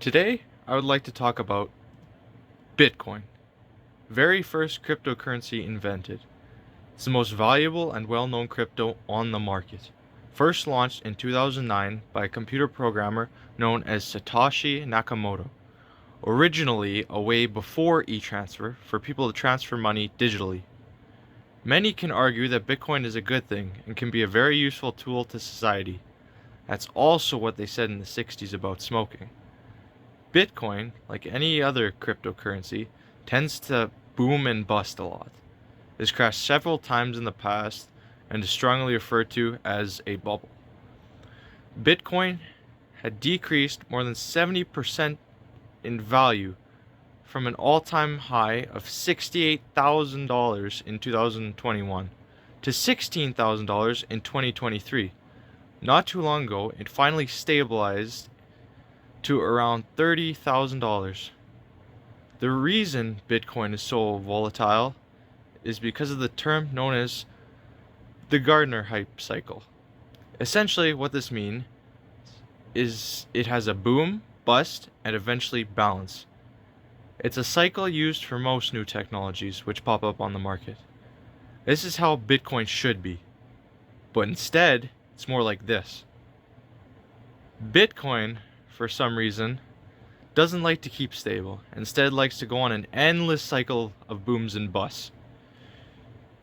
Today, I would like to talk about Bitcoin, very first cryptocurrency invented. It's the most valuable and well-known crypto on the market. First launched in 2009 by a computer programmer known as Satoshi Nakamoto. Originally a way before e-transfer for people to transfer money digitally. Many can argue that Bitcoin is a good thing and can be a very useful tool to society. That's also what they said in the 60s about smoking. Bitcoin, like any other cryptocurrency, tends to boom and bust a lot. It has crashed several times in the past and is strongly referred to as a bubble. Bitcoin had decreased more than 70% in value from an all-time high of $68,000 in 2021 to $16,000 in 2023. Not too long ago, it finally stabilized to around $30,000. The reason Bitcoin is so volatile is because of the term known as the Gardner hype cycle. Essentially, what this means is it has a boom, bust, and eventually balance. It's a cycle used for most new technologies which pop up on the market. This is how Bitcoin should be. But instead, it's more like this. Bitcoin, for some reason, doesn't like to keep stable. Instead likes to go on an endless cycle of booms and busts.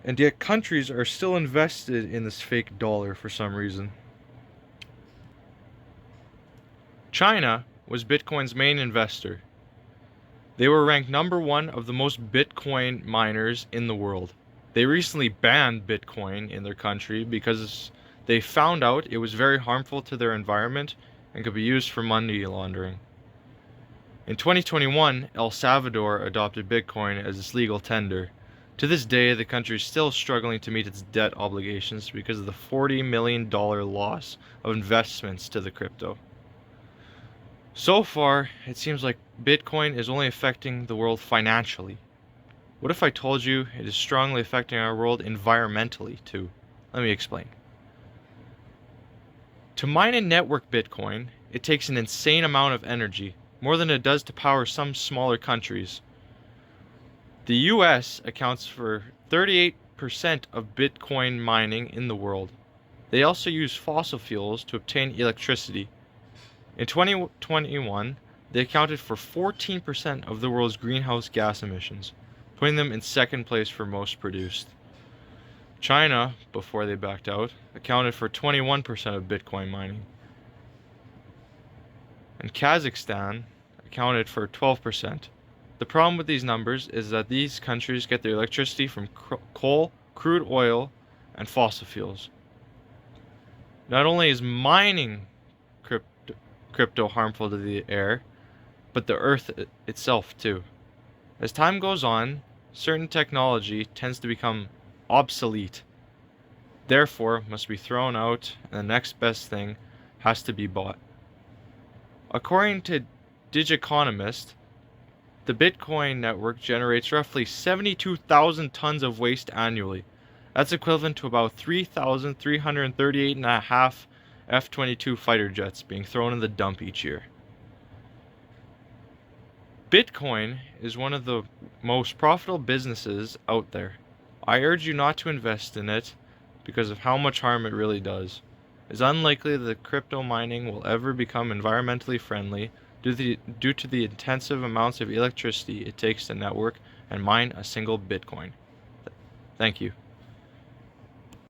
And yet countries are still invested in this fake dollar for some reason. China was Bitcoin's main investor. They were ranked number one of the most Bitcoin miners in the world. They recently banned Bitcoin in their country because they found out it was very harmful to their environment and could be used for money laundering. In 2021, El Salvador adopted Bitcoin as its legal tender. To this day, the country is still struggling to meet its debt obligations because of the $40 million loss of investments to the crypto. So far, it seems like Bitcoin is only affecting the world financially. What if I told you it is strongly affecting our world environmentally too? Let me explain. To mine and network Bitcoin, it takes an insane amount of energy, more than it does to power some smaller countries. The US accounts for 38% of Bitcoin mining in the world. They also use fossil fuels to obtain electricity. In 2021, they accounted for 14% of the world's greenhouse gas emissions, putting them in second place for most produced. China, before they backed out, accounted for 21% of Bitcoin mining. And Kazakhstan accounted for 12%. The problem with these numbers is that these countries get their electricity from coal, crude oil, and fossil fuels. Not only is mining crypto harmful to the air, but the earth itself too. As time goes on, certain technology tends to become obsolete. Therefore, must be thrown out, and the next best thing has to be bought. According to Digiconomist, the Bitcoin network generates roughly 72,000 tons of waste annually. That's equivalent to about 3,338.5 F-22 fighter jets being thrown in the dump each year. Bitcoin is one of the most profitable businesses out there. I urge you not to invest in it because of how much harm it really does. It's unlikely that crypto mining will ever become environmentally friendly due to the intensive amounts of electricity it takes to network and mine a single Bitcoin. Thank you.